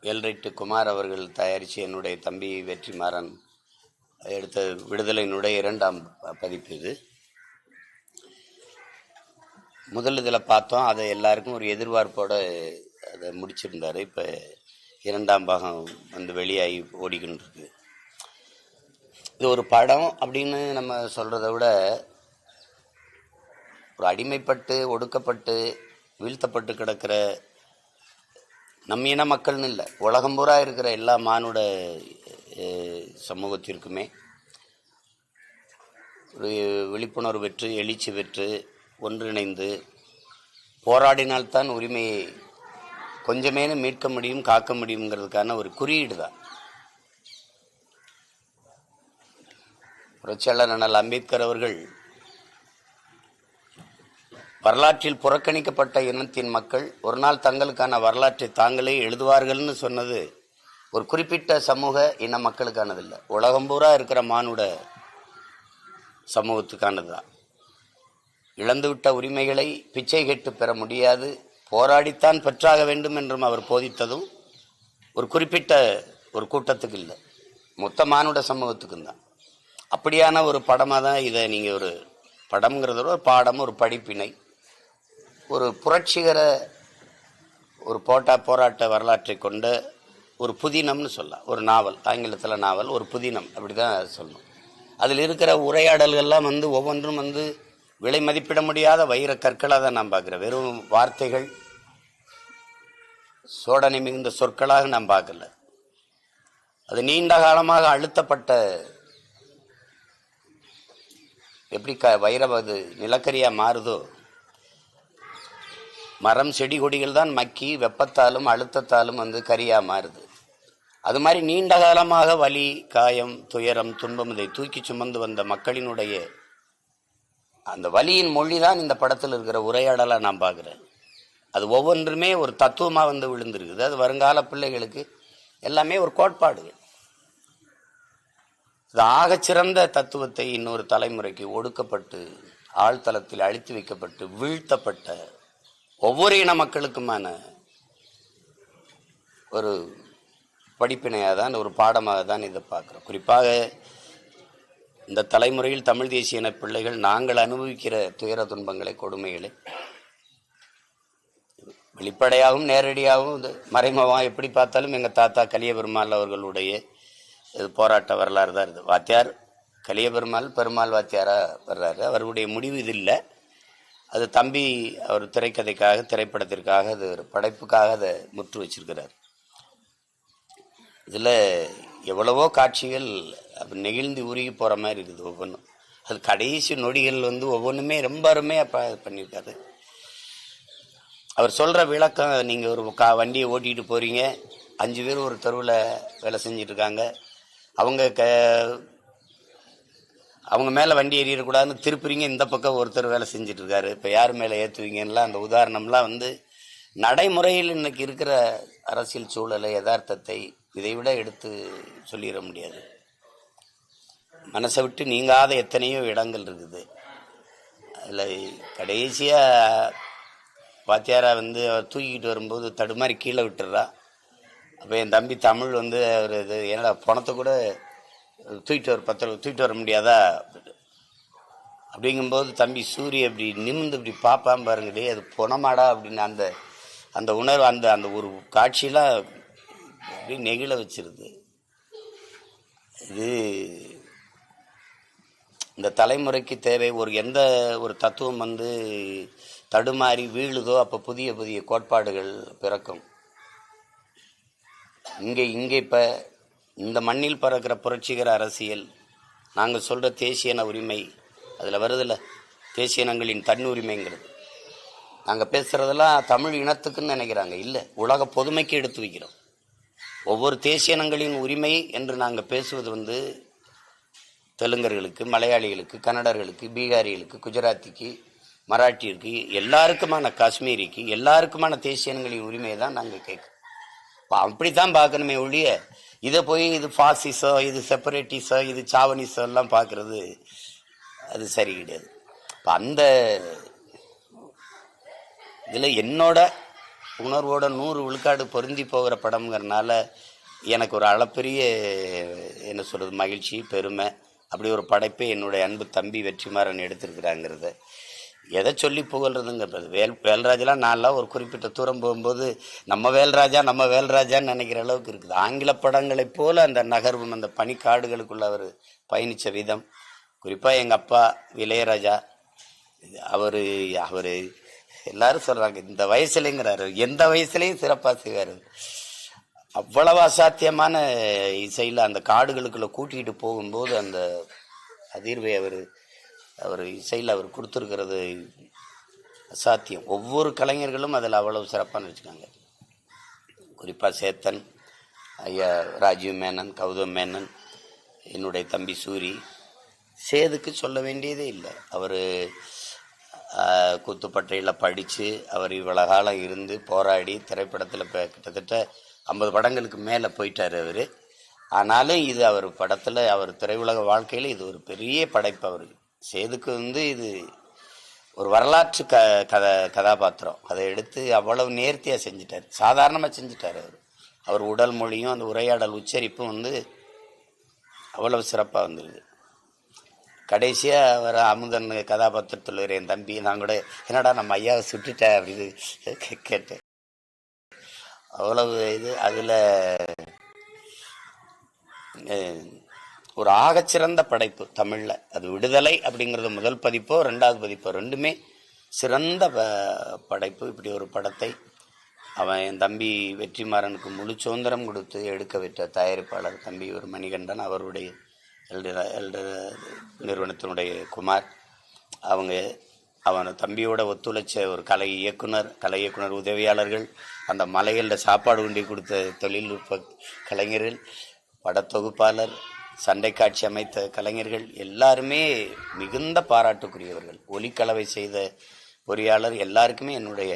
எல்ரைட்டு குமார் அவர்கள் தயாரித்து என்னுடைய தம்பி வெற்றிமாறன் எடுத்த விடுதலையினுடைய 2ஆம் பதிப்பு இது. முதல் இதில் பார்த்தோம், அதை எல்லாருக்கும் ஒரு எதிர்பார்ப்போடு அதை முடிச்சிருந்தார். இப்போ 2ஆம் பாகம் வந்து வெளியாகி ஓடிக்கிட்டு இருக்கு. இது ஒரு படம் அப்படின்னு நம்ம சொல்கிறத விட, ஒரு அடிமைப்பட்டு ஒடுக்கப்பட்டு வீழ்த்தப்பட்டு கிடக்கிற நம்ம இன மக்கள்னு இல்லை, உலகம் பூரா இருக்கிற எல்லா மானுட சமூகத்திற்குமே ஒரு விழிப்புணர்வு பெற்று எழுச்சி பெற்று ஒன்றிணைந்து போராடினால்தான் உரிமையை கொஞ்சமேனும் மீட்க முடியும், காக்க முடியுங்கிறதுக்கான ஒரு குறியீடு தான். புரட்சியாளர் அண்ணல் அம்பேத்கர் அவர்கள் வரலாற்றில் புறக்கணிக்கப்பட்ட இனத்தின் மக்கள் ஒரு நாள் தங்களுக்கான வரலாற்றை தாங்களே எழுதுவார்கள்னு சொன்னது ஒரு குறிப்பிட்ட சமூக இன மக்களுக்கானதில்லை, உலகம் பூரா இருக்கிற மானுட சமூகத்துக்கானது தான். இழந்துவிட்ட உரிமைகளை பிச்சை கேட்டு பெற முடியாது, போராடித்தான் பெற்றாக வேண்டும் என்றும் அவர் போதித்ததும் ஒரு குறிப்பிட்ட ஒரு கூட்டத்துக்கு இல்லை, மொத்த மானுட சமூகத்துக்கும் தான். அப்படியான ஒரு படமாக தான் இதை நீங்கள் ஒரு படம்ங்கிறத ஒரு பாடம், ஒரு படிப்பினை, ஒரு புரட்சிகர ஒரு போராட்ட வரலாற்றை கொண்ட ஒரு புதினம்னு சொல்லலாம். ஒரு நாவல், ஆங்கிலத்தில் நாவல், ஒரு புதினம் அப்படி தான் சொல்லணும். அதில் இருக்கிற உரையாடல்கள்லாம் வந்து ஒவ்வொன்றும் வந்து விலை மதிப்பிட முடியாத வைர கற்களாக தான் நான் பார்க்குறேன். வெறும் வார்த்தைகள், சோடனை மிகுந்த சொற்களாக நான் பார்க்கல. அது நீண்ட காலமாக அழுத்தப்பட்ட, எப்படி வைரம் அது நிலக்கரியாக மாறுதோ, மரம் செடி கொடிகள் தான் மக்கி வெப்பத்தாலும் அழுத்தத்தாலும் வந்து கரியாக மாறுது. அது மாதிரி நீண்ட காலமாக வலி, காயம், துயரம், துன்பம் இதை தூக்கி சுமந்து வந்த மக்களினுடைய அந்த வலியின் மொழி தான் இந்த படத்தில் இருக்கிற உரையாடலாக நான் பார்க்குறேன். அது ஒவ்வொன்றுமே ஒரு தத்துவமாக வந்து விழுந்திருக்குது. அது வருங்கால பிள்ளைகளுக்கு எல்லாமே ஒரு கோட்பாடுகள். இது ஆகச்சிறந்த தத்துவத்தை இன்னொரு தலைமுறைக்கு ஒடுக்கப்பட்டு ஆழ்தளத்தில் அழித்து வைக்கப்பட்டு வீழ்த்தப்பட்ட ஒவ்வொரு இன மக்களுக்குமான ஒரு படிப்பினையாக தான், ஒரு பாடமாக தான் இதை பார்க்குறோம். குறிப்பாக இந்த தலைமுறையில் தமிழ் தேசிய இன பிள்ளைகள் நாங்கள் அனுபவிக்கிற துயர துன்பங்களை, கொடுமைகளை வெளிப்படையாகவும் நேரடியாகவும் இது மறைமுகமாக எப்படி பார்த்தாலும் எங்கள் தாத்தா கலியபெருமாள் அவர்களுடைய இது போராட்ட வரலாறு தான் இது. வாத்தியார் கலியபெருமாள் பெருமாள் வாத்தியாராக வர்றாரு. அவருடைய முடிவு இது இல்லை, அது தம்பி அவர் திரைக்கதைக்காக, திரைப்படத்திற்காக, அது ஒரு படைப்புக்காக அதை முற்று வச்சிருக்கிறார். இதில் எவ்வளவோ காட்சிகள் அப்போ நெகிழ்ந்து உருகி போகிற மாதிரி இருக்குது ஒவ்வொன்றும். அது கடைசி நொடிகள் வந்து ஒவ்வொன்றுமே ரொம்ப அருமையாக பண்ணியிருக்காரு. அவர் சொல்கிற விளக்கம், நீங்கள் ஒரு வண்டியை ஓட்டிகிட்டு போகிறீங்க, 5 பேர் ஒரு தெருவில் வேலை செஞ்சிட்ருக்காங்க, அவங்க மேலே வண்டி ஏறிடக்கூடாதுன்னு திருப்புறீங்க, இந்த பக்கம் ஒருத்தர் வேலை செஞ்சிட்ருக்காரு, இப்போ யார் மேலே ஏற்றுவீங்கலாம் அந்த உதாரணம்லாம் வந்து நடைமுறையில் இன்னைக்கு இருக்கிற அரசியல் சூழலை, யதார்த்தத்தை இதை விட எடுத்து சொல்லிட முடியாது. மனசை விட்டு நீங்காத எத்தனையோ இடங்கள் இருக்குது. அதில் கடைசியாக வாத்தியாரா வந்து அவர் தூக்கிக்கிட்டு வரும்போது தடுமாறி கீழே விட்டுறா. அப்போ என் தம்பி தமிழ் வந்து அவர் இது என்னடா பணத்தை கூட தூக்கிட்டு வர முடியாதா அப்படிங்கும்போது தம்பி சூரிய அப்படி நிமிந்து இப்படி பார்ப்பான் பாருங்கடே, அது பொணமாடா அப்படின்னு அந்த அந்த உணர்வு, அந்த அந்த ஒரு காட்சியெலாம் அப்படி நெகிழ வச்சிருது. இது இந்த தலைமுறைக்கு தேவை. எந்த ஒரு தத்துவம் வந்து தடுமாறி வீழுதோ அப்போ புதிய புதிய கோட்பாடுகள் பிறக்கும். இங்கே இப்போ இந்த மண்ணில் பறக்கிற புரட்சிகர அரசியல், நாங்கள் சொல்கிற தேசியன உரிமை, அதில் வருதில்ல தேசியனங்களின் தன்னுரிமைங்கிறது. நாங்கள் பேசுகிறதெல்லாம் தமிழ் இனத்துக்குன்னு நினைக்கிறாங்க, இல்லை, உலக பொதுமைக்கு எடுத்து வைக்கிறோம். ஒவ்வொரு தேசியனங்களின் உரிமை என்று நாங்கள் பேசுவது வந்து தெலுங்கர்களுக்கு, மலையாளிகளுக்கு, கன்னடர்களுக்கு, பீகாரிகளுக்கு, குஜராத்திக்கு, மராட்டியிற்கு, எல்லாருக்குமான, காஷ்மீரிக்கு, எல்லாருக்குமான தேசியனங்களின் உரிமையை தான் நாங்கள் கேட்குறோம். அப்படித்தான் பார்க்கணுமே ஒழிய இதை போய் இது ஃபாசிசம், இது செப்பரேட்டிசம், இது சாவனிசம் எல்லாம் பார்க்கறது அது சரி கிடையாது. இப்போ அந்த இதில் என்னோட உணர்வோட 100 விழுக்காடு பொருந்தி போகிற படம்ங்கிறனால எனக்கு ஒரு அளப்பெரிய என்ன சொல்கிறது மகிழ்ச்சி பெருமை. அப்படி ஒரு படைப்பை என்னுடைய அன்பு தம்பி வெற்றிமாறன் எடுத்திருக்கிறாங்கிறத எதை சொல்லி புகழ்றதுங்க. வேல்ராஜெலாம் நான்லாம் ஒரு குறிப்பிட்ட தூரம் போகும்போது நம்ம வேல்ராஜான்னு நினைக்கிற அளவுக்கு இருக்குது. ஆங்கில படங்களைப் போல அந்த நகர்வும் அந்த பனிக்காடுகளுக்குள்ள அவர் பயணித்த விதம், குறிப்பாக எங்கள் அப்பா இளையராஜா, அவர் எல்லாரும் சொல்கிறாங்க இந்த வயசுலேங்கிறாரு, எந்த வயசுலேயும் சிறப்பாக செய்வார். அவ்வளவு அசாத்தியமான இசையில் அந்த காடுகளுக்குள்ளே கூட்டிகிட்டு போகும்போது அந்த அதிர்வை அவர் இசையில் அவர் கொடுத்துருக்கிறது அசாத்தியம். ஒவ்வொரு கலைஞர்களும் அதில் அவ்வளவு சிறப்பான வச்சுக்காங்க. குறிப்பாக சேத்தன் ஐயா, ராஜீவ் மேனன், கௌதம் மேனன், என்னுடைய தம்பி சூரி, சேதுக்கு சொல்ல வேண்டியதே இல்லை. அவர் கூத்துப்பட்டையில் படித்து அவர் இவ்வளோ காலம் இருந்து போராடி திரைப்படத்தில் இப்போ கிட்டத்தட்ட 50 படங்களுக்கு மேலே போயிட்டார் அவர். ஆனாலும் இது அவர் படத்தில் அவர் திரையுலக வாழ்க்கையில் இது ஒரு பெரிய படைப்பு. அவர் சேதுக்கு இது ஒரு வரலாற்று கதாபாத்திரம். அதை எடுத்து அவ்வளவு நேர்த்தியாக செஞ்சிட்டார், சாதாரணமாக செஞ்சிட்டார். அவர் உடல் மொழியும் அந்த உரையாடல் உச்சரிப்பும் அவ்வளவு சிறப்பாக வந்துடுது. கடைசியாக அவர் அமுதன் கதாபாத்திரத்தில் என் தம்பி நான் கூட என்னடா நம்ம ஐயாவை சுட்டுட்டேன் அப்படின்னு கேட்டேன். அவ்வளவு அதில் ஒரு ஆகச்சிறந்த படைப்பு தமிழில். அது விடுதலை அப்படிங்கிறது முதல் பதிப்போ 2வது பதிப்போ ரெண்டுமே சிறந்த படைப்பு. இப்படி ஒரு படத்தை அவன் என் தம்பி வெற்றிமாறனுக்கு முழு சுதந்திரம் கொடுத்து எடுக்க விட்ட தயாரிப்பாளர் தம்பி ஒரு மணிகண்டன், அவருடைய நிறுவனத்தினுடைய குமார், அவன் தம்பியோட ஒத்துழைச்ச ஒரு கலை இயக்குனர் உதவியாளர்கள், அந்த மலைகளில் சாப்பாடு கொண்டு கொடுத்த தொழில்நுட்ப கலைஞர்கள், படத்தொகுப்பாளர், சண்டை காட்சி அமைத்த கலைஞர்கள் எல்லாருமே மிகுந்த பாராட்டுக்குரியவர்கள். ஒலிக்கலவை செய்த பொறியாளர் எல்லாருக்குமே என்னுடைய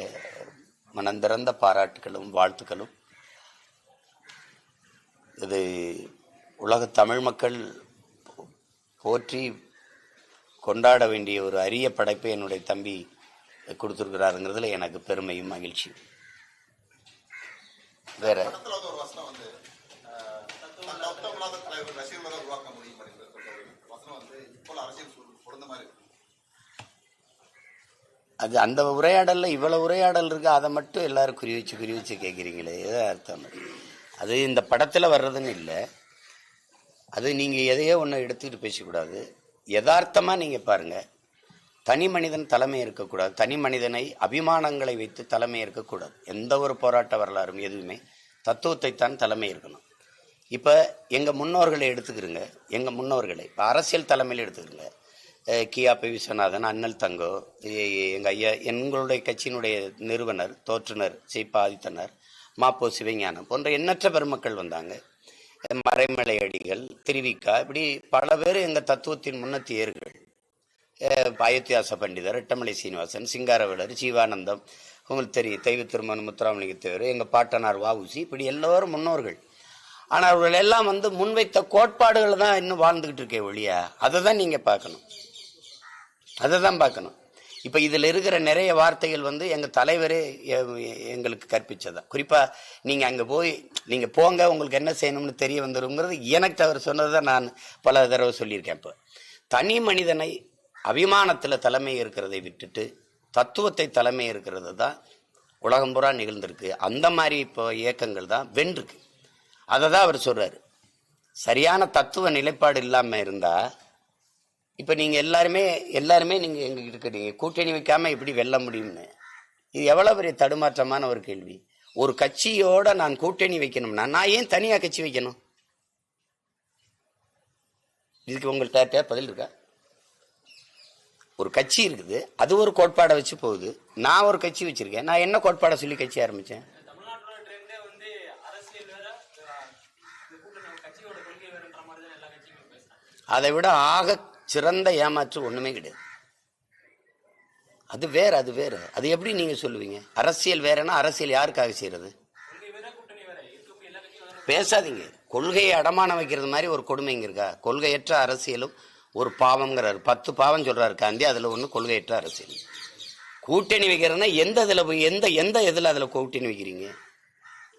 மனந்திறந்த பாராட்டுகளும் வாழ்த்துக்களும். இது உலக தமிழ் மக்கள் போற்றி கொண்டாட வேண்டிய ஒரு அரிய படைப்பை என்னுடைய தம்பி கொடுத்துருக்கிறாருங்கிறதுல எனக்கு பெருமையும் மகிழ்ச்சியும். வேற அது அந்த உரையாடலில் இவ்வளவு உரையாடல் இருக்கு, அதை மட்டும் எல்லாரும் குறி வச்சு கேட்குறீங்களே, ஏதோ அர்த்தம். அது இந்த படத்தில் வர்றதுன்னு இல்லை. அது நீங்கள் எதையோ ஒன்று எடுத்துக்கிட்டு பேசக்கூடாது. யதார்த்தமாக நீங்கள் பாருங்கள். தனி மனிதன் தலைமை இருக்கக்கூடாது. தனி மனிதனை அபிமானங்களை வைத்து தலைமை இருக்கக்கூடாது. எந்த ஒரு போராட்ட வரலாறும் எதுவுமே தத்துவத்தை தான் தலைமை இருக்கணும். இப்போ எங்கள் முன்னோர்களை எடுத்துக்கிறோங்க. எங்கள் முன்னோர்களை இப்போ அரசியல் தலைமையில் எடுத்துக்கிறோங்க. கியாபி விஸ்வநாதன், அண்ணல் தங்கோ, எங்கள் ஐயா, எங்களுடைய கட்சியினுடைய நிறுவனர் தோற்றுனர் சீபா ஆதித்தனர், மாப்போ சிவஞானம் போன்ற எண்ணற்ற பெருமக்கள் வந்தாங்க. மறைமலை அடிகள், திருவிக்கா, இப்படி பல பேர் எங்கள் தத்துவத்தின் முன்னத்தியர்கள். அயோத்தியாச பண்டிதர், ரெட்டமலை சீனிவாசன், சிங்காரவேலர், ஜீவானந்தம், உங்களுக்கு தெரியும், தெய்வ திருமணம் முத்துராமலிங்க தேவர், எங்கள் பாட்டனார் வஉசி, இப்படி எல்லோரும் முன்னோர்கள். ஆனால் அவர்கள் எல்லாம் முன்வைத்த கோட்பாடுகள் தான் இன்னும் வாழ்ந்துக்கிட்டு இருக்கே ஒழியா, அதை தான் நீங்கள் பார்க்கணும். அதை தான் பார்க்கணும். இப்போ இதில் இருக்கிற நிறைய வார்த்தைகள் எங்கள் தலைவரே எங்களுக்கு கற்பிச்சதா. குறிப்பாக நீங்கள் அங்கே போய் நீங்கள் போங்க, உங்களுக்கு என்ன செய்யணும்னு தெரிய வந்துருங்கிறது எனக்கு அவர் சொன்னது தான் நான் பல தடவை சொல்லியிருக்கேன். இப்போ தனி மனிதனை அபிமானத்தில் தலைமை இருக்கிறதை விட்டுட்டு தத்துவத்தை தலைமை இருக்கிறது தான் உலகம் பூரா நிகழ்ந்திருக்கு. அந்த மாதிரி இப்போ இயக்கங்கள் தான் வென்றிருக்கு. அதை தான் அவர் சொல்கிறார். சரியான தத்துவ நிலைப்பாடு இல்லாமல் இருந்தால் இப்போ நீங்கள் எல்லாருமே நீங்கள் எங்ககிட்ட இருக்கிறீங்க, கூட்டணி வைக்காமல் எப்படி வெல்ல முடியும்னு. இது எவ்வளோ பெரிய தடுமாற்றமான ஒரு கேள்வி. ஒரு கட்சியோட நான் கூட்டணி வைக்கணும்னா நான் ஏன் தனியாக கட்சி வைக்கணும்? இதுக்கு உங்கள்கிட்ட பதில் இருக்கா? ஒரு கட்சி இருக்குது, அது ஒரு கோட்பாடை வச்சு போகுது. நான் ஒரு கட்சி வச்சிருக்கேன், நான் என்ன கோட்பாடை சொல்லி கட்சி ஆரம்பித்தேன்? அதை விட ஆக சிறந்த ஏமாற்று ஒண்ணுமே கிடையாது. அது வேற. அது எப்படி நீங்க சொல்லுவீங்க? அரசியல் வேறனா அரசியல் யாருக்காக செய்யறது? பேசாதீங்க. கொள்கையை அடமானம் வைக்கிறது மாதிரி ஒரு கொடுமைங்க இருக்கா? கொள்கையற்ற அரசியலும் ஒரு பாவம்ங்கிறாரு. 10 பாவம் சொல்றாரு காந்தி, அதுல ஒண்ணு கொள்கையற்ற அரசியல். கூட்டணி வைக்கிறதுனா எந்த இதுல போய் எந்த இதுல அதுல கூட்டணி வைக்கிறீங்க?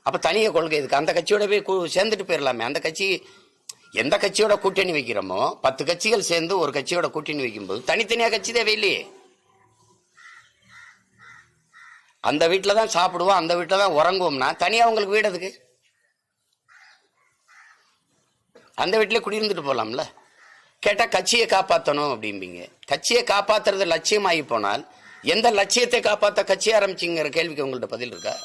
அப்ப தனிய கொள்கை இதுக்கு அந்த கட்சியோட போய் சேர்ந்துட்டு போயிடலாமே. அந்த கட்சி எந்த கட்சியோட கூட்டணி வைக்கிறோமோ 10 கட்சிகள் சேர்ந்து ஒரு கட்சியோட கூட்டணி வைக்கும்போது தனித்தனியா கட்சி தேவையில்லையே. அந்த வீட்டுல தான் சாப்பிடுவோம், அந்த வீட்டுல தான் உறங்குவோம்னா தனியா உங்களுக்கு வீடு எதுக்கு? அந்த வீட்டிலே குடியிருந்துட்டு போலாம்ல. கேட்டா கட்சியை காப்பாற்றணும் அப்படிம்பீங்க. கட்சியை காப்பாத்துறது லட்சியமாகி போனால் எந்த லட்சியத்தை காப்பாற்ற கட்சி ஆரம்பிச்சிங்கிற கேள்விக்கு உங்கள்ட்ட பதில் இருக்கா?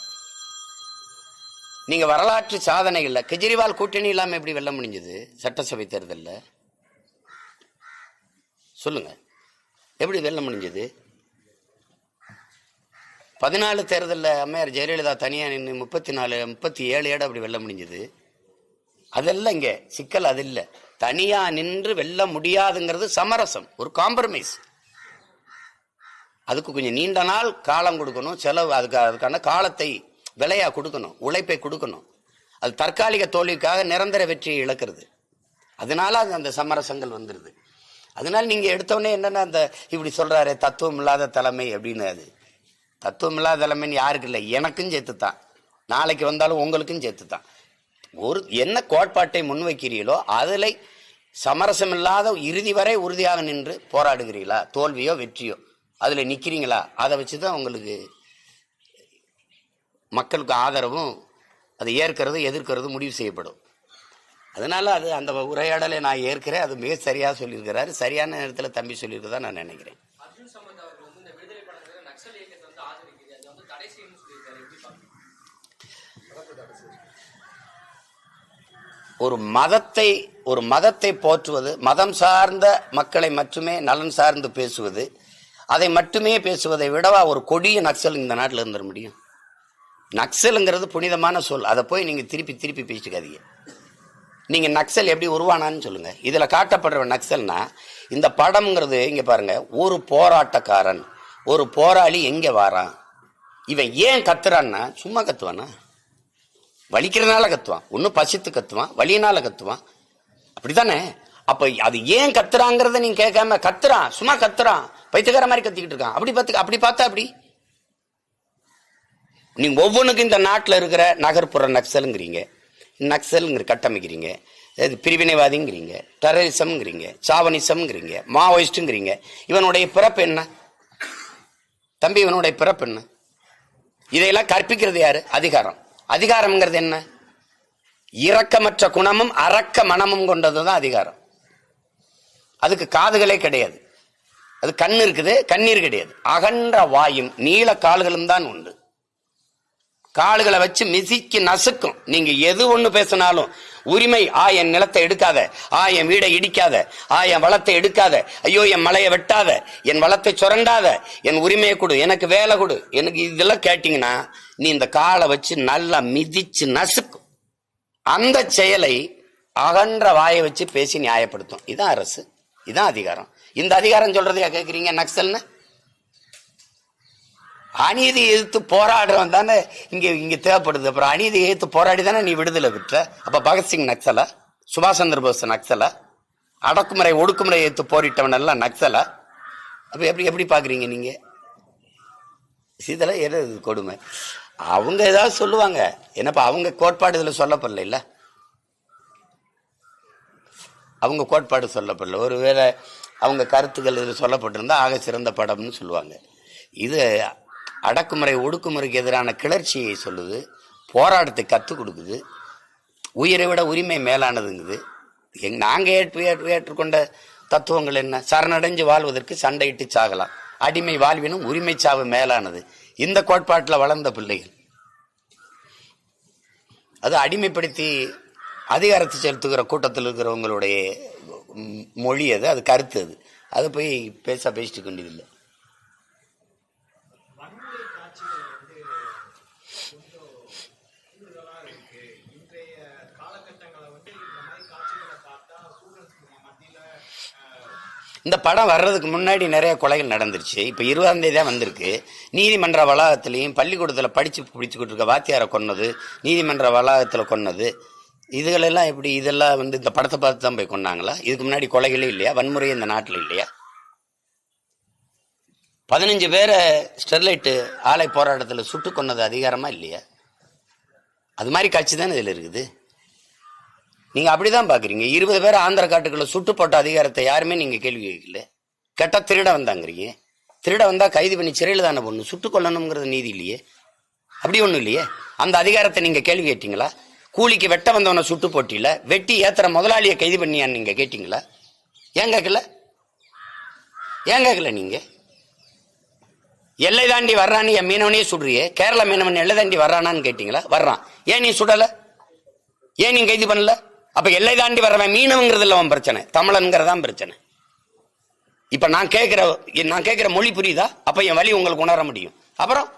நீங்க வரலாற்று சாதனைகள்ல கெஜ்ரிவால் கூட்டணி இல்லாம எப்படி வெல்ல முடிஞ்சது சட்டசபை தேர்தலில்? சொல்லுங்க, எப்படி வெல்ல முடிஞ்சது? 14 தேர்தலில் அம்மையார் ஜெயலலிதா தனியா நின்று 34 37 ஏட அப்படி வெல்ல முடிஞ்சது. அதெல்லாம் இங்க சிக்கல். அது இல்லை, தனியா நின்று வெல்ல முடியாதுங்கிறது சமரசம், ஒரு காம்ப்ரமைஸ். அதுக்கு கொஞ்சம் நீண்ட நாள் காலம் கொடுக்கணும், செலவு, அதுக்கான காலத்தை விலையா கொடுக்கணும், உழைப்பை கொடுக்கணும். அது தற்காலிக தோல்விக்காக நிரந்தர வெற்றியை இழக்கிறது. அதனால அது அந்த சமரசங்கள் வந்துருது. அதனால நீங்க எடுத்தோடனே என்னன்னா அந்த இப்படி சொல்றாரு தத்துவம் இல்லாத தலைமை அப்படின்னு. அது தத்துவம் இல்லாத தலைமைன்னு யாருக்கு இல்லை, எனக்கும் சேர்த்துத்தான், நாளைக்கு வந்தாலும் உங்களுக்கும் சேர்த்துத்தான். ஒரு என்ன கோட்பாட்டை முன்வைக்கிறீங்களோ அதில் சமரசம் இல்லாத இறுதி வரை உறுதியாக நின்று போராடுகிறீங்களா, தோல்வியோ வெற்றியோ அதில் நிற்கிறீங்களா, அதை வச்சுதான் உங்களுக்கு மக்களுக்கு ஆதரவும் அதை ஏற்கிறது எதிர்க்கிறது முடிவு செய்யப்படும். அதனால அது அந்த உரையாடலை நான் ஏற்கிறேன். அது மிக சரியா சொல்லியிருக்கிறாரு, சரியான நேரத்தில் தம்பி சொல்லியிருக்கதா நான் நினைக்கிறேன். ஒரு மதத்தை போற்றுவது, மதம் சார்ந்த மக்களை மட்டுமே நலன் சார்ந்து பேசுவது, அதை மட்டுமே பேசுவதை விடவா ஒரு கொடிய நக்சல் இந்த நாட்டில் இருந்துட முடியும்? நக்சலுங்கிறது புனிதமான சொல், அதை போய் நீங்க திருப்பி பேசிக்காதீங்க. நீங்க நக்சல் எப்படி உருவானான்னு சொல்லுங்க. இதுல காட்டப்படுற நக்சல்னா இந்த படம்ங்கிறது இங்க பாருங்க, ஒரு போராட்டக்காரன், ஒரு போராளி எங்க வாரான், இவன் ஏன் கத்துறான்னா சும்மா கத்துவானா, வலிக்கிறதுனால கத்துவான், ஒன்னும் பசித்து கத்துவான், வலியினால கத்துவான், அப்படித்தானே? அப்ப அது ஏன் கத்துறாங்கிறத நீங்க கேட்காம கத்துறான், சும்மா கத்துறான், பைத்தியக்கார மாதிரி கத்திக்கிட்டு இருக்கான், அப்படி பார்த்தா அப்படி நீங்க ஒவ்வொன்றுக்கும் இந்த நாட்டில் இருக்கிற நகர்ப்புற நக்சலுங்கிறீங்க, நக்சலுங்கிற கட்டமைக்கிறீங்க, பிரிவினைவாதிங்கிறீங்க, டெரரிசம்ங்கிறீங்க, சாவனிசம்ங்கிறீங்க, மாவோயிஸ்டுங்கிறீங்க. இவனுடைய பிறப்பு என்ன தம்பி? இவனுடைய பிறப்பு என்ன? இதையெல்லாம் கற்பிக்கிறது யாரு? அதிகாரம். அதிகாரம்ங்கிறது என்ன? இரக்கமற்ற குணமும் அரக்க மனமும் கொண்டதுதான் அதிகாரம். அதுக்கு காதுகளே கிடையாது, அது கண்ணு இருக்குது, கண்ணீர் கிடையாது. அகன்ற வாயும் நீள கால்களும் தான் உண்டு. கால்களை வச்சு மிதிக்கு நசுக்கும். நீங்க எது ஒண்ணு பேசினாலும் உரிமை, என் நிலத்தை எடுக்காத, என் வீடை இடிக்காத, என் வளத்தை எடுக்காத, ஐயோ என் மலையை வெட்டாத, என் வளத்தை சுரண்டாத, என் உரிமையை கொடு, எனக்கு வேலை கொடு, எனக்கு இதெல்லாம் கேட்டீங்கன்னா நீ இந்த காலை வச்சு நல்லா மிதிச்சு நசுக்கும். அந்த செயலை அகன்ற வாயை வச்சு பேசி நியாயப்படுத்தும். இதான் அரசு, இதான் அதிகாரம். இந்த அதிகாரம் சொல்றதையா கேட்குறீங்க நக்சல்னு? அநீதி எதிர்த்து போராடுறவன் தானே இங்க தேவைப்படுது. அப்புறம் அநீதி எதிர்த்து போராடி தானே நீ விடுதலை விட்ட. அப்ப பகத்சிங் நக்சலா, சுபாஷ் சந்திர போஸ் நக்சலா, அடக்குமுறை ஒடுக்குமுறை எதிர்த்து போரிட்டவன் எல்லாம் நக்சலா? அப்ப எப்படி பாக்குறீங்க நீங்க? இதெல்லாம் எது கொடுமை? அவங்க ஏதாவது சொல்லுவாங்க, என்னப்பா அவங்க கோட்பாடு இதுல சொல்லப்படல, இல்ல அவங்க கோட்பாடு சொல்லப்படல, ஒருவேளை அவங்க கருத்துக்கள் இதில் சொல்லப்பட்டிருந்தா ஆக சிறந்த படம்னு சொல்லுவாங்க. இது அடக்குமுறை ஒடுக்குமுறைக்கு எதிரான கிளர்ச்சியை சொல்லுது, போராட்டத்தை கற்றுக் கொடுக்குது, உயிரை விட உரிமை மேலானதுங்குது. நாங்கள் ஏற்றுக்கொண்ட தத்துவங்கள் என்ன? சரணடைஞ்சு வாழ்வதற்கு சண்டையிட்டு சாகலாம், அடிமை வாழ்வினும் உரிமை சாவு மேலானது. இந்த கோட்பாட்டில் வளர்ந்த பிள்ளைகள் அது அடிமைப்படுத்தி அதிகாரத்தை செலுத்துகிற கூட்டத்தில் இருக்கிறவங்களுடைய மொழி அது, அது கருத்து, அது போய் பேசிட்டு கொண்டதில்லை. இந்த படம் வர்றதுக்கு முன்னாடி நிறைய கொலைகள் நடந்துருச்சு. இப்போ 20ஆம் தேதி தான் வந்திருக்கு. நீதிமன்ற வளாகத்திலையும் பள்ளிக்கூடத்தில் பிடிச்சுக்கிட்டு இருக்க வாத்தியாரை கொன்னது, நீதிமன்ற வளாகத்தில் கொன்னது, இதுகளெல்லாம் எப்படி? இதெல்லாம் இந்த படத்தை பார்த்து தான் போய் கொண்டாங்களா? இதுக்கு முன்னாடி கொலைகளே இல்லையா? வன்முறை இந்த நாட்டில் இல்லையா? 15 பேரை ஸ்டெர்லைட் ஆலை போராட்டத்தில் சுட்டு கொன்னது அதிகாரமா இல்லையா? அது மாதிரி காட்சி தானே இதில் இருக்குது. நீங்க அப்படிதான் பாக்குறீங்க. 20 பேர் ஆந்திர காட்டுக்குள்ள சுட்டு போட்ட அதிகாரத்தை யாருமே நீங்க கேள்வி கேட்கல. கேட்டா திருட வந்தாங்கிறீங்க. திருட வந்தா கைது பண்ணி சிறையில் தானே பொண்ணு, சுட்டு கொல்லணுங்கிறது நீதி இல்லையே. அப்படி ஒண்ணும் இல்லையே. அந்த அதிகாரத்தை நீங்க கேள்வி கேட்டீங்களா? கூலிக்கு வெட்ட வந்தவனை சுட்டு போட்டியில வெட்டி ஏத்துற முதலாளியை கைது பண்ணியான்னு நீங்க கேட்டீங்களா? ஏன் கேட்கல? ஏன் கேட்கல? நீங்க எல்லை தாண்டி வர்றான்னு என் மீனவனே சுடுறியே, கேரள மீனவன் எல்லை தாண்டி வர்றானான்னு கேட்டீங்களா? வர்றான், ஏன் நீ சுடல? ஏன் நீ கைது பண்ணல? அப்ப எல்லை தாண்டி வர்றவன் மீனவங்கிறதுல அவன் பிரச்சனை, தமிழன்கிறதான் பிரச்சனை. இப்ப நான் கேட்கிற மொழி புரியுதா? அப்ப என் வழி உங்களுக்கு உணர முடியும். அப்புறம்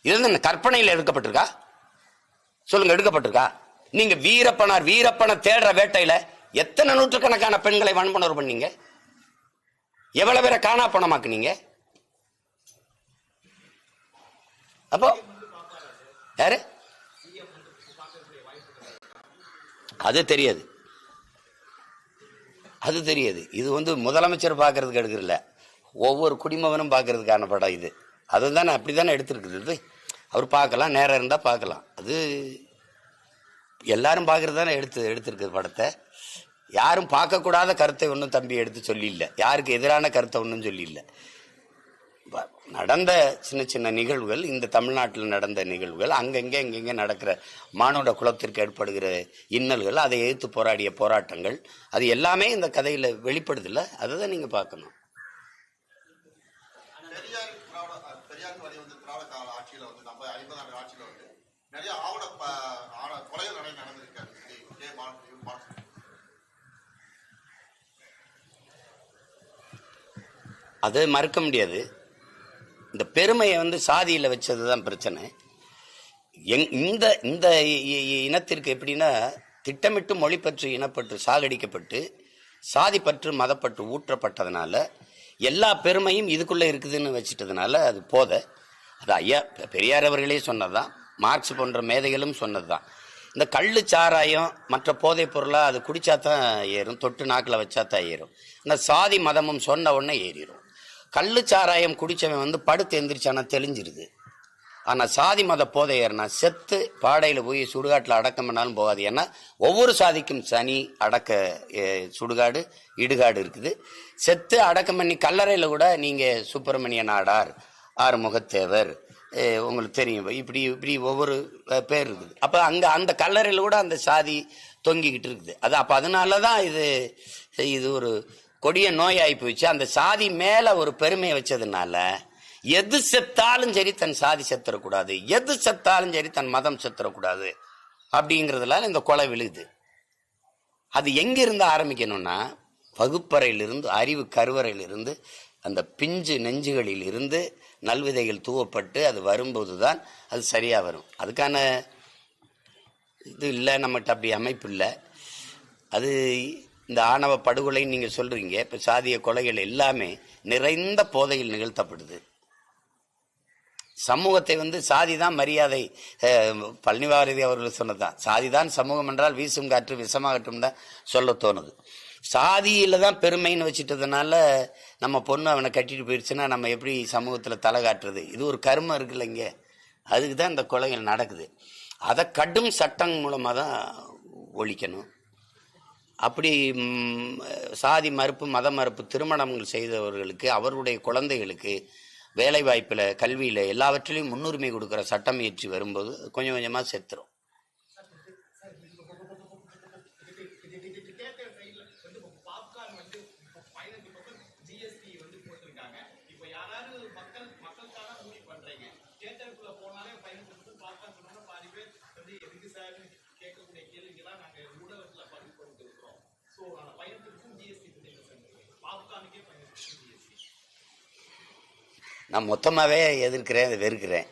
இது வந்து கற்பனையில் எடுக்கப்பட்டிருக்கா? சொல்லுங்க, எடுக்கப்பட்டிருக்கா? நீங்க வீரப்பனை தேடுற வேட்டையில எத்தனை நூற்றுக்கணக்கான பெண்களை வன்புணர்வு பண்ணீங்க? எவ்வளவு பேரை காணா பணமாக்குனீங்க? அப்போ யாரு? அது தெரியாது. இது வந்து முதலமைச்சர் பாக்குறதுக்கு எடுக்கிறல்ல, ஒவ்வொரு குடிமகனும் பாக்குறதுக்கான படம் இது. அதுதானே அப்படித்தானே எடுத்திருக்குது. அவர் பார்க்கலாம், நேரம் இருந்தா பார்க்கலாம். அது எல்லாரும் பார்க்கறது தானே எடுத்திருக்கு படத்தை. யாரும் பார்க்கக்கூடாத கருத்தை ஒன்றும் தம்பி எடுத்து சொல்லி இல்லை, யாருக்கு எதிரான கருத்தை ஒன்றும் சொல்லி இல்லை. நடந்த சின்ன சின்ன நிகழ்வுகள், இந்த தமிழ்நாட்டில் நடந்த நிகழ்வுகள், அங்கங்கே நடக்கிற மானுட குலத்திற்கு ஏற்படுகிற இன்னல்கள், அதை எதிர்த்து போராடிய போராட்டங்கள், அது எல்லாமே இந்த கதையில வெளிப்படுதில்ல. அதை தான் நீங்க பார்க்கணும். அது மறுக்க முடியாது. இந்த பெருமையை வந்து சாதியில் வச்சதுதான் பிரச்சனை. இந்த இந்த இனத்திற்கு எப்படின்னா, திட்டமிட்டு மொழிப்பற்று இனப்பற்று சாகடிக்கப்பட்டு சாதி பற்று மதப்பற்று ஊற்றப்பட்டதுனால எல்லா பெருமையும் இதுக்குள்ள இருக்குதுன்னு வச்சுட்டதுனால அது போத. அது ஐயா பெரியார் அவர்களே சொன்னதுதான், மார்க்ஸ் போன்ற மேதைகளும் சொன்னதுதான். இந்த கள்ளு சாராயம் மற்ற போதைப் பொருளா அது குடிச்சாதான் ஏறும், தொட்டு நாக்கில் வச்சாதான் ஏறும். இந்த சாதி மதமும் சொன்ன உடனே ஏறிடும். கள்ளு சாராயம் குடிச்சவன் வந்து படுத்து எந்திரிச்சானா தெளிஞ்சிருது. ஆனா சாதி மத போதை ஏறினா செத்து பாடையில போய் சுடுகாட்டில் அடக்கம் பண்ணாலும் போகாது. ஏன்னா ஒவ்வொரு சாதிக்கும் சனி அடக்க சுடுகாடு இடுகாடு இருக்குது. செத்து அடக்கம் பண்ணி கல்லறையில கூட நீங்க சுப்பிரமணிய நாடார், ஆறுமுகத்தேவர், உங்களுக்கு தெரியும், இப்படி இப்படி ஒவ்வொரு பேர் இருக்குது. அப்ப அங்க அந்த கல்லறையில கூட அந்த சாதி தொங்கிக்கிட்டு இருக்குது. அது அப்ப அதனாலதான் இது ஒரு கொடிய நோய் ஆகி போயிடுச்சு. அந்த சாதி மேல ஒரு பெருமையை வச்சதுனால எது செத்தாலும் சரி தன் சாதி செத்துறக்கூடாது, எது செத்தாலும் சரி தன் மதம் செத்துறக்கூடாது அப்படிங்கிறதுனால இந்த கொலை விழுது. அது எங்கிருந்து ஆரம்பிக்கணும்னா, வகுப்பறையிலிருந்து, அறிவு கருவறையிலிருந்து, அந்த பிஞ்சு நெஞ்சுகளில் இருந்து நல்விதைகள் தூவப்பட்டு அது வரும்போதுதான் அது சரியா வரும். அதுக்கான இது இல்லை நம்மகிட்ட, அப்படி அமைப்பு இல்லை. அது இந்த ஆணவ படுகொலைன்னு நீங்க சொல்றீங்க. இப்ப சாதிய கொலைகள் எல்லாமே நிறைந்த போதையில் நிகழ்த்தப்படுது. சமூகத்தை வந்து சாதிதான் மரியாதை. பழனிவாரதி அவர்கள் சொன்னதுதான், சாதிதான் சமூகம் என்றால் வீசும் காற்று விஷமாகட்டும் தான் சொல்ல தோணுது. சாதியில தான் பெருமைன்னு வச்சுட்டதுனால நம்ம பொண்ணு அவனை கட்டிட்டு போயிடுச்சுன்னா நம்ம எப்படி சமூகத்துல தலை காட்டுறது? இது ஒரு கர்மம் இருக்குல்ல இங்க, அதுக்கு தான் இந்த கொலைகள் நடக்குது. அதை கடும் சட்டம் மூலமா தான் ஒழிக்கணும். அப்படி சாதி மறுப்பு மத மறுப்பு திருமணங்கள் செய்தவர்களுக்கு, அவருடைய குழந்தைகளுக்கு வேலை வாய்ப்பில், கல்வியில், எல்லாவற்றிலையும் முன்னுரிமை கொடுக்குற சட்டம் இயற்றி வரும்போது கொஞ்சம் கொஞ்சமாக செத்துரும். நான் மொத்தமாகவே எதிர்க்கிறேன், அதை வெறுக்கிறேன்.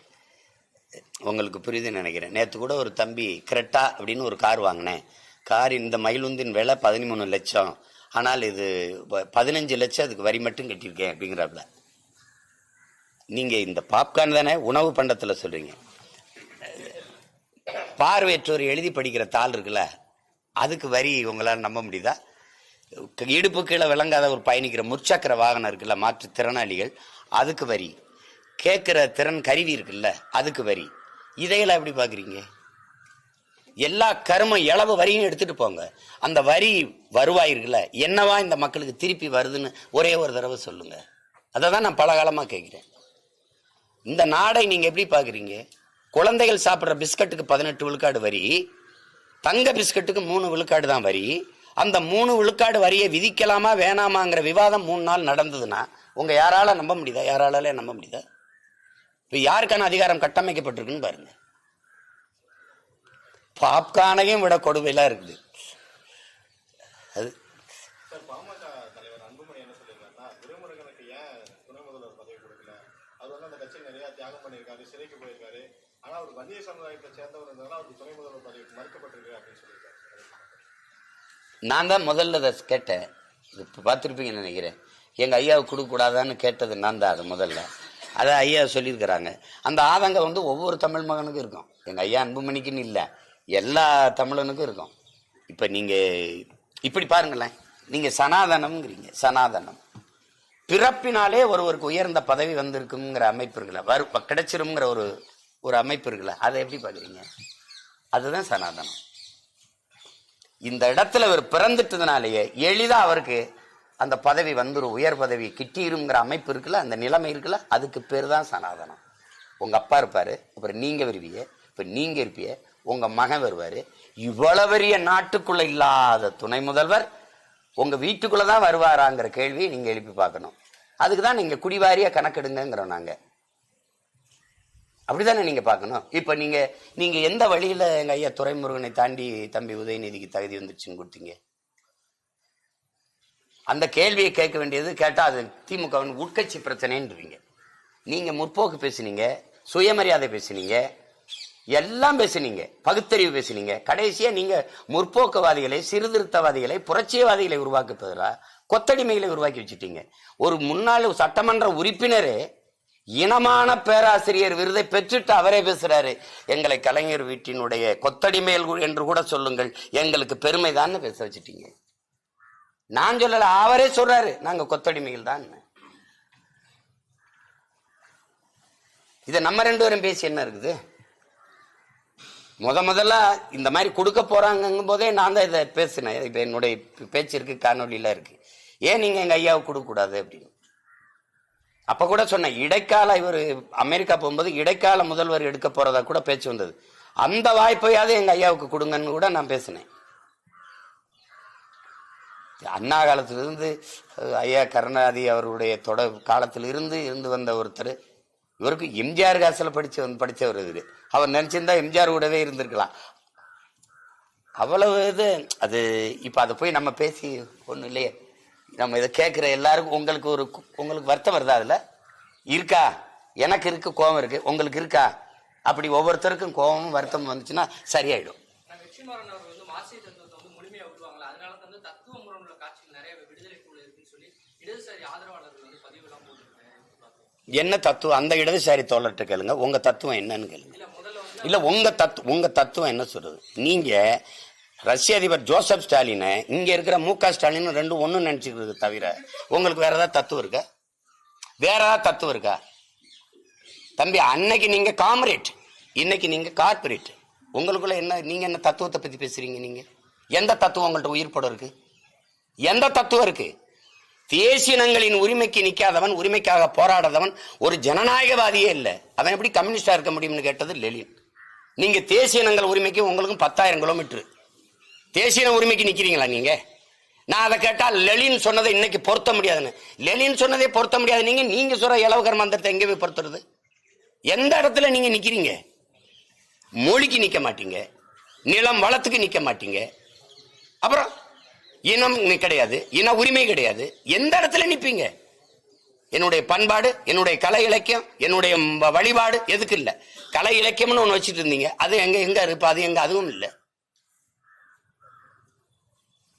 உங்களுக்கு புரியுதுன்னு நினைக்கிறேன். நேற்று கூட ஒரு தம்பி கிரெட்டா அப்படின்னு ஒரு கார் வாங்கினேன். கார் இந்த மயிலுந்தின் விலை 13 லட்சம், ஆனால் இது 15 லட்சம் அதுக்கு வரி மட்டும் கட்டியிருக்கேன் அப்படிங்கிறாப்புல. நீங்கள் இந்த பாப்கார்ன் தானே உணவு பண்டத்தில் சொல்கிறீங்க. பார்வையற்றோர் எழுதி படிக்கிற தாள் இருக்குல்ல, அதுக்கு வரி உங்களால் நம்ப முடியுதா? இடுப்பு கீழே விளங்காத ஒரு பயணிக்கிற முற்சக்கர வாகனம் இருக்குல்ல, மாற்றுத்திறனாளிகள், அதுக்கு வரி. கேட்குற திறன் கருவி இருக்குல்ல, அதுக்கு வரி. இதையெல்லாம் எப்படி பார்க்குறீங்க? எல்லா கரும இளவு வரியும் எடுத்துட்டு போங்க. அந்த வரி வருவாய் இருக்குல்ல, என்னவா இந்த மக்களுக்கு திருப்பி வருதுன்னு ஒரே ஒரு தடவை சொல்லுங்க. அதை தான் நான் பல காலமாக கேட்குறேன். இந்த நாடை நீங்கள் எப்படி பார்க்குறீங்க? குழந்தைகள் சாப்பிட்ற பிஸ்கட்டுக்கு 18 விழுக்காடு வரி, தங்க பிஸ்கட்டுக்கு 3 விழுக்காடு தான் வரி. அந்த 3 விழுக்காடு வரியை விதிக்கலாமா வேணாமாங்கிற விவாதம் 3 நாள் நடந்ததுன்னா உங்கள் யாரால நம்ப முடியுதா? யாராலே நம்ப முடியுதா? இப்போ யாருக்கான அதிகாரம் கட்டமைக்கப்பட்டிருக்குன்னு பாருங்க. பாப்கானையும் விட கொடுமையெல்லாம் இருக்குது. அது நான் தான் முதல்ல அதை கேட்டேன். இப்போ பார்த்துருப்பீங்கன்னு நினைக்கிறேன். எங்கள் ஐயாவுக்கு கொடுக்கக்கூடாதான்னு கேட்டது நான் தான். அது முதல்ல அதை ஐயா சொல்லியிருக்கிறாங்க. அந்த ஆதங்கம் ஒவ்வொரு தமிழ் மகனுக்கும் இருக்கும். எங்கள் ஐயா அன்புமணிக்குன்னு இல்லை, எல்லா தமிழனுக்கும் இருக்கும். இப்போ நீங்கள் இப்படி பாருங்களேன், நீங்கள் சனாதனம்ங்கிறீங்க. சனாதனம் பிறப்பினாலே ஒருவருக்கு உயர்ந்த பதவி வந்திருக்குங்கிற அமைப்பு இருக்குல்ல, கிடைச்சிருங்கிற ஒரு அமைப்பு இருக்குல்ல, அதை எப்படி பார்க்குறீங்க? அதுதான் சனாதனம். இந்த இடத்துல அவர் பிறந்துட்டதுனாலேயே எளிதாக அவருக்கு அந்த பதவி வந்துடும், உயர் பதவி கிட்டிருங்கிற அமைப்பு இருக்குல்ல, அந்த நிலைமை இருக்குல்ல, அதுக்கு பேர் தான் சனாதனம். உங்கள் அப்பா இருப்பார், அப்புறம் நீங்கள் வருவீங்க, இப்போ நீங்கள் இருப்பீங்க, உங்கள் மகன் வருவார். இவ்வளவு பெரிய நாட்டுக்குள்ள இல்லாத துணை முதல்வர் உங்கள் வீட்டுக்குள்ளே தான் வருவாராங்கிற கேள்வி நீங்கள் எழுப்பி பார்க்கணும். அதுக்கு தான் நீங்கள் குடிவாரியாக கணக்கெடுங்கிறோம் நாங்கள். அப்படிதானே நீங்கள் பார்க்கணும். இப்போ நீங்கள் எந்த வழியில் எங்கள் ஐயா துரைமுருகனை தாண்டி தம்பி உதயநிதிக்கு தகுதி வந்துச்சுன்னு கொடுத்தீங்க? அந்த கேள்வியை கேட்க வேண்டியது. கேட்டால் அது திமுகவின் உட்கட்சி பிரச்சனைன்றீங்க. நீங்கள் முற்போக்கு பேசுனீங்க, சுயமரியாதை பேசுனீங்க, எல்லாம் பேசுனீங்க, பகுத்தறிவு பேசுனீங்க. கடைசியா நீங்க முற்போக்குவாதிகளை, சீர்திருத்தவாதிகளை, புரட்சியவாதிகளை உருவாக்குவதில் கொத்தடிமைகளை உருவாக்கி வச்சுட்டீங்க. ஒரு முன்னாள் சட்டமன்ற உறுப்பினரே இனமான பேராசிரியர் விருதை பெற்றுட்டு அவரே பேசுறாரு, எங்களை கலைஞர் வீட்டினுடைய கொத்தடிமைகள் என்று கூட சொல்லுங்கள், எங்களுக்கு பெருமைதான் பேச வச்சுட்டீங்க. நான் சொல்லல, அவரே சொல்றாரு நாங்க கொத்தடிமைகள் தான். இதை நம்ம 2 பேரும் பேசி என்ன இருக்குது? முதல்ல இந்த மாதிரி கொடுக்க போறாங்கும் போதே நான் தான் இதை பேசினேன். இப்ப என்னுடைய பேச்சு இருக்கு, காணொலியில இருக்கு. ஏன் நீங்க எங்க ஐயாவுக்கு கொடுக்க கூடாது அப்படின்னு அப்ப கூட சொன்னேன். இடைக்கால இவர் அமெரிக்கா போகும்போது இடைக்கால முதல்வர் எடுக்க போறதா கூட பேச்சு வந்தது. அந்த வாய்ப்பையாவது எங்க ஐயாவுக்கு கொடுங்கன்னு கூட நான் பேசினேன். அண்ணா காலத்திலிருந்து ஐயா கருணாநிதி அவருடைய காலத்திலிருந்து வந்த ஒருத்தர். இவருக்கு எம்ஜிஆர் காசுல படிச்சவர் இவரு. அவர் நினைச்சிருந்தா எம்ஜிஆர் கூடவே இருந்திருக்கலாம். அவ்வளவு இது அது. இப்ப அதை போய் நம்ம பேசி ஒண்ணும் இல்லையே. நம்ம இதை கேட்கிற எல்லாருக்கும் உங்களுக்கு வருத்தம் வருதா? அதுல இருக்கா? எனக்கு இருக்கு, கோபம் இருக்கு, உங்களுக்கு இருக்கா? அப்படி ஒவ்வொருத்தருக்கும் கோபமும் வருத்தம் வந்துச்சுன்னா சரியாயிடும். என்ன தத்துவம்? அந்த இடதுசாரி தோழர்கிட்ட கேளுங்க, உங்க தத்துவம் என்னன்னு கேளுங்க. இல்ல உங்க தத்துவம் என்ன சொல்றது? நீங்க ரஷ்ய அதிபர் ஜோசப் ஸ்டாலினை இங்க இருக்கிற மு.க. ஸ்டாலின் 2 ஒண்ணு நினைச்சுக்கிறது தவிர உங்களுக்கு வேற ஏதாவது தத்துவம் இருக்கா? வேற ஏதாவது தத்துவம் இருக்கா? தம்பி, அன்னைக்கு நீங்க காம்ரேட், இன்னைக்கு நீங்க கார்பரேட். உங்களுக்குள்ள என்ன? நீங்க என்ன தத்துவத்தை பத்தி பேசுறீங்க? நீங்க எந்த தத்துவம் உங்கள்ட்ட உயிர் போட இருக்கு? எந்த தத்துவம் இருக்கு? தேசியனங்களின் உரிமைக்கு நிக்காதவன், உரிமைக்காக போராடாதவன் ஒரு ஜனநாயகவாதியே இல்லை. அவன் எப்படி கம்யூனிஸ்டா இருக்க முடியும்னு கேட்டது லெனின். நீங்க தேசியனங்கள் உரிமைக்கு உங்களுக்கும் 10,000 கிலோமீட்டர். தேசிய உரிமைக்கு நிக்கிறீங்களா நீங்க? நான் அதை கேட்டால் லெனின் சொன்னதை இன்னைக்கு பொருத்த முடியாதுன்னு. லெனின் சொன்னதை பொருத்த முடியாது. நீங்க சொல்ற இலவகர் மந்திரத்தை எங்க போய் பொருத்துறது? எந்த இடத்துல நீங்க நிக்கிறீங்க? மொழிக்கு நிக்க மாட்டீங்க, நிலம் வளத்துக்கு நிக்க மாட்டீங்க, அப்புறம் இனம் கிடையாது, இன உரிமை கிடையாது. எந்த இடத்துல நிப்பீங்க? என்னுடைய பண்பாடு, என்னுடைய கலை இலக்கியம், என்னுடைய வழிபாடு எதுக்கு இல்லை? கலை இலக்கியம்னு ஒன்று வச்சுட்டு இருந்தீங்க, அது எங்க இருப்பா? அது எங்க? அதுவும் இல்லை.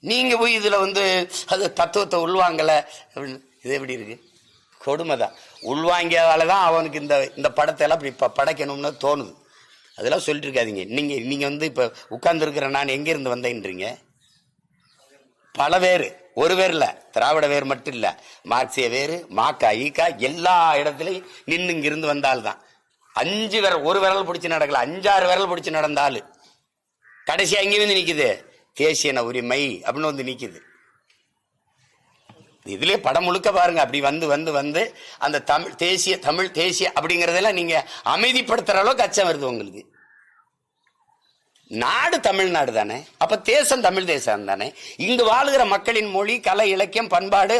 நீங்க போய் இதுல அது தத்துவத்தை உள்வாங்கல. இது எப்படி இருக்கு? கொடுமைதான். உள்வாங்கியதாலதான் அவனுக்கு இந்த படத்தை எல்லாம் இப்படி படைக்கணும்னு தோணுது. அதெல்லாம் சொல்லிட்டு இருக்காதீங்க. நீங்க இப்ப உட்கார்ந்து இருக்கிற நான் எங்க இருந்து வந்தேன்றீங்க. பல பேர் ஒரு வேர் இல்ல, திராவிட வேர் மட்டும் இல்ல, மார்க்சிய வேறு, மாக்கா ஈக்கா எல்லா இடத்துலயும் நின்று இங்கிருந்து வந்தால்தான். 5 விரல், ஒரு விரல் பிடிச்சு நடக்கல, 5-6 விரல் பிடிச்சு நடந்தாலும் கடைசி அங்கே வந்து நிக்குது தேசிய உரிமை அப்படின்னு வந்து நிக்குது. இதுலயே படம் முழுக்க பாருங்க. அப்படி வந்து வந்து வந்து அந்த தமிழ் தேசிய அப்படிங்கறதெல்லாம் நீங்க அமைதிப்படுத்துற அளவுக்கு அச்சம் வருது உங்களுக்கு. நாடு தமிழ்நாடு தானே, அப்ப தேசம் தமிழ் தேசம் தானே. இங்கு வாழுகிற மக்களின் மொழி, கலை, இலக்கியம், பண்பாடு,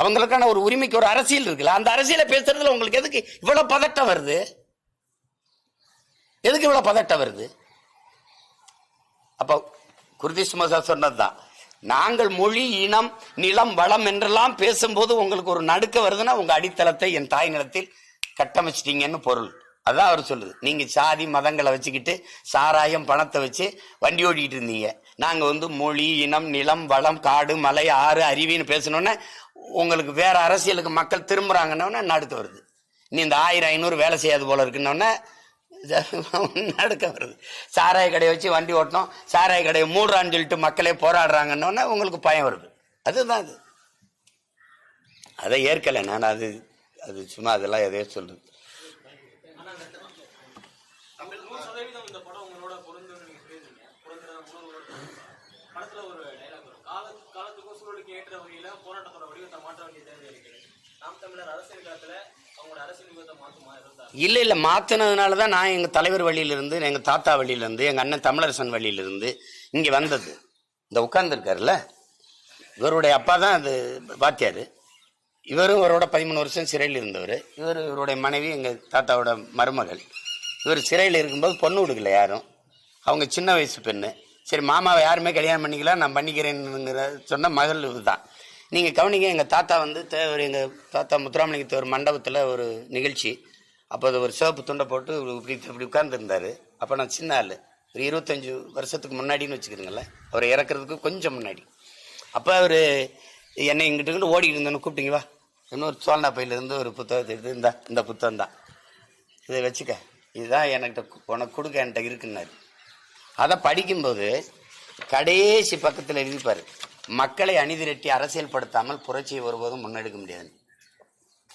அவங்களுக்கான ஒரு உரிமைக்கு ஒரு அரசியல் இருக்குல்ல. அந்த அரசியலை பேசுறதுல உங்களுக்கு எதுக்கு இவ்வளவு பதட்டம் வருது? எதுக்கு இவ்வளவு பதட்டம் வருது? அப்ப குருதி சுமசா சொன்னதுதான், நாங்கள் மொழி, இனம், நிலம், வளம் என்றெல்லாம் பேசும்போது உங்களுக்கு ஒரு நடுக்க வருதுன்னா உங்க அடித்தளத்தை என் தாய் நிலத்தில் கட்டமைச்சிட்டீங்கன்னு பொருள். அதான் அவர் சொல்லுது. நீங்க சாதி மதங்களை வச்சுக்கிட்டு சாராயம் பணத்தை வச்சு வண்டி ஓடிக்கிட்டு இருந்தீங்க. நாங்க வந்து மொழி, இனம், நிலம், வளம், காடு, மலை, ஆறு, அருவின்னு பேசணுன்னே உங்களுக்கு வேற அரசியலுக்கு மக்கள் திரும்புறாங்கன்னு நடுக்க வருது. நீ இந்த 1000-500 வேலை செய்யாது போல இருக்குன்னொன்னே நடுக்க வருது. சாராய கடையை வச்சு வண்டி ஓட்டணும், சாராய கடையை மூடுறான்னு சொல்லிட்டு மக்களே போராடுறாங்கன்னு உங்களுக்கு பயம் வருது. அதுதான் அது. அதை ஏற்கலை நான். அது அது சும்மா அதெல்லாம் எதையோ சொல்றது. இல்ல இல்ல, மாத்தினதுனாலதான் நான் எங்க தலைவர் வழியிலிருந்து, எங்க தாத்தா வழியிலிருந்து, எங்க அண்ணன் தமிழரசன் வழியிலிருந்து இங்க வந்தது. இந்த உட்கார்ந்து இருக்காருல்ல, இவருடைய அப்பா தான் அது வாத்தியாரு. இவரும் இவரோட 13 வருஷம் சிறையில் இருந்தவர். இவருடைய மனைவி எங்க தாத்தாவோட மருமகள். இவர் சிறையில் இருக்கும்போது பொண்ணு கொடுக்கல யாரும். அவங்க சின்ன வயசு பெண்ணு. சரி மாமாவை யாருமே கல்யாணம் பண்ணிக்கல, நான் பண்ணிக்கிறேன்னு சொன்ன மகள் தான். நீங்க கவனிங்க, எங்க தாத்தா வந்து எங்க தாத்தா முத்துராமலிங்க தேவர் மண்டபத்துல ஒரு நிகழ்ச்சி. அப்போ அது ஒரு சிவப்பு துண்டை போட்டு இப்படி உட்கார்ந்துருந்தாரு. அப்போ நான் சின்ன ஆள், ஒரு 25 வருஷத்துக்கு முன்னாடின்னு வச்சுக்கிறீங்களேன், அவர் இறக்குறதுக்கு கொஞ்சம் முன்னாடி. அப்போ அவர் என்னை இங்கிட்டு ஓடிக்கிட்டு இருந்தேன்னு கூப்பிட்டீங்க, வா இன்னொரு சோழனா பையிலிருந்து ஒரு புத்தகத்தை எடுத்து, இந்த புத்தகம் தான், இதை வச்சுக்க, இதுதான் என்கிட்ட உனக்கு கொடுக்க என்கிட்ட இருக்குன்னாரு. அதை படிக்கும்போது கடைசி பக்கத்தில் எழுதிப்பாரு, மக்களை அணிதிரட்டி அரசியல்படுத்தாமல் புரட்சியை ஒருபோதும் முன்னெடுக்க முடியாது.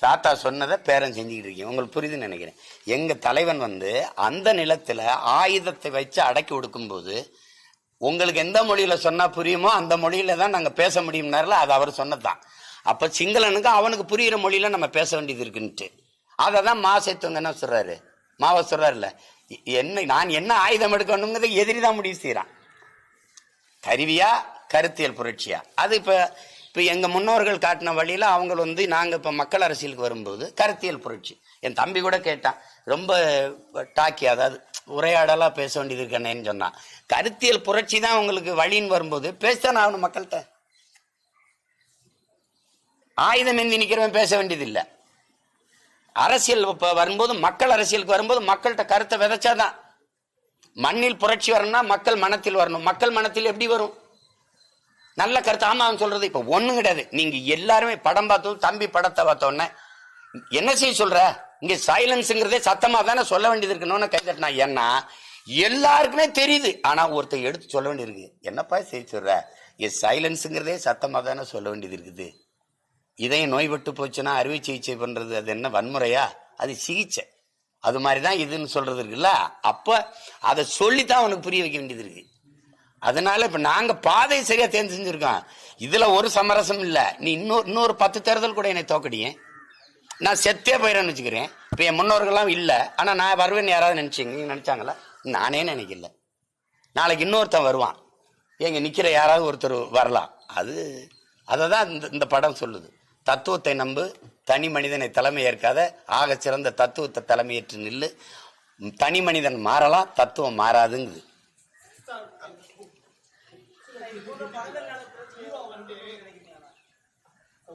தாத்தா சொன்னதை பேரன் செஞ்சுக்கிட்டு இருக்கீங்க. உங்களுக்கு புரியுதுன்னு நினைக்கிறேன். எங்க தலைவன் வந்து அந்த நிலத்துல ஆயுதத்தை வச்சு அடக்கி ஒடுக்கும் போது உங்களுக்கு எந்த மொழியில சொன்னா புரியுமோ அந்த மொழியில தான் நாங்க பேச முடியும்னால அது அவர் சொன்னதுதான். அப்ப சிங்களனுக்கு அவனுக்கு புரியுற மொழியில நம்ம பேச வேண்டியது இருக்குன்ட்டு அதை தான் மாசேத்துவங்க என்ன சொல்றாரு, மாவ சொல்றாருல்ல, நான் என்ன ஆயுதம் எடுக்கணுங்கிறத எதிரிதான் முடிவு செய்யறான். கருவியா கருத்தியல் புரட்சியா? அது இப்ப எங்க முன்னோர்கள் காட்டின வழியில அவங்க வந்து நாங்க இப்ப மக்கள் அரசியலுக்கு வரும்போது கருத்தியல் புரட்சி. என் தம்பி கூட கேட்டான், ரொம்ப டாக்கி, அதாவது உரையாடலா பேச வேண்டியது இருக்கேன்னு சொன்னான். கருத்தியல் புரட்சி தான் உங்களுக்கு வழின்னு வரும்போது பேசத்தானே ஆகணும் மக்கள்கிட்ட. ஆயுதம் ஏந்தி நிக்கிறவன் பேச வேண்டியது இல்லை. அரசியல் வரும்போது, மக்கள் அரசியலுக்கு வரும்போது மக்கள்கிட்ட கருத்தை விதைச்சாதான். மண்ணில் புரட்சி வரணும்னா மக்கள் மனத்தில் வரணும். மக்கள் மனத்தில் எப்படி வரும்? நல்ல கருத்து. ஆமா அவன் சொல்றது இப்ப ஒண்ணும் கிடையாது. நீங்க எல்லாருமே படம் பார்த்தோம், தம்பி படத்தை பார்த்தோன்னே என்ன செய்ய சொல்ற, இங்க சைலன்ஸ்ங்கிறதே சத்தமா தானே சொல்ல வேண்டியது இருக்குன்னு கை தட்டினா. ஏன்னா எல்லாருக்குமே தெரியுது, ஆனா ஒருத்தர் எடுத்து சொல்ல வேண்டியிருக்கு. என்னப்பா செய்ய சொல்ற, சைலன்ஸுங்கிறதே சத்தமா தானே சொல்ல வேண்டியது இருக்குது. இதயம் நோய்பட்டு போச்சுன்னா அறுவை சிகிச்சை பண்றது அது என்ன வன்முறையா? அது சிகிச்சை. அது மாதிரிதான் இதுன்னு சொல்றது இருக்குல்ல. அப்ப அதை சொல்லித்தான் அவனுக்கு புரிய வைக்க வேண்டியது இருக்கு. அதனால இப்ப நாங்க பாதை சரியா தேர்ந்து செஞ்சிருக்கோம். இதுல ஒரு சமரசம் இல்ல. நீ இன்னொரு 10 தேர்தல் கூட என்னை தோக்கடிய, நான் செத்தே போயிடறேன்னு வச்சுக்கிறேன். இப்ப என் முன்னோர்கள்லாம் இல்ல, ஆனா நான் வருவேன்னு யாராவது நினைச்சாங்களா? நானே நினைக்கல. நாளைக்கு இன்னொருத்தன் வருவான், எங்க நிக்கிற யாராவது ஒருத்தர் வரலாம். அததான் இந்த படம் சொல்லுது. தத்துவத்தை நம்பு, தனி மனிதனை தலைமை ஏற்காத, ஆக சிறந்த தத்துவத்தை தலைமையேற்று நில்லு. தனி மனிதன் மாறலாம், தத்துவம் மாறாதுங்குது.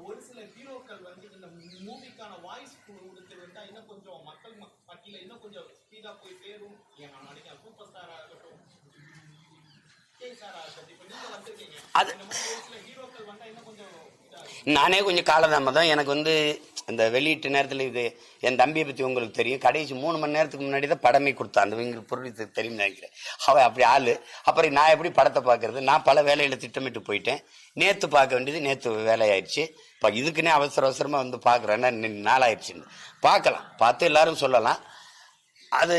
ஒரு சில ஹீரோக்கள் வந்து இந்த மூவிக்கான வாய்ஸ் கொடுத்துருந்தா இன்னும் கொஞ்சம் மக்கள் மத்தியில இன்னும் கொஞ்சம் ஸ்பீடா போய் சேரும். நான் நினைக்கிறேன் சூப்பர் ஸ்டாரா இருக்கட்டும், அது நானே கொஞ்சம் காலதாமதம். எனக்கு வந்து இந்த வெளியீட்டு நேரத்தில் இது என் தம்பியை பற்றி உங்களுக்கு தெரியும். கடைசி 3 மணி நேரத்துக்கு முன்னாடி தான் படமே கொடுத்தான். அந்த உங்களுக்கு பொருள் தெரியும் நினைக்கிறேன். அவன் அப்படி ஆள். அப்புறம் நான் எப்படி படத்தை பார்க்கறது? நான் பல வேலையில் திட்டமிட்டு போயிட்டேன். நேற்று பார்க்க வேண்டியது நேற்று வேலையாயிடுச்சு. இப்போ இதுக்குன்னே அவசரமாக வந்து பார்க்குறேன்னா நாளாயிடுச்சுன்னு பார்க்கலாம். பார்த்து எல்லாரும் சொல்லலாம். அது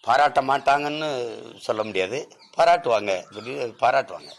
பாராட்ட மாட்டாங்கன்னு சொல்ல முடியாது. பாராட்டுவாங்க. பாராட்டுவாங்க.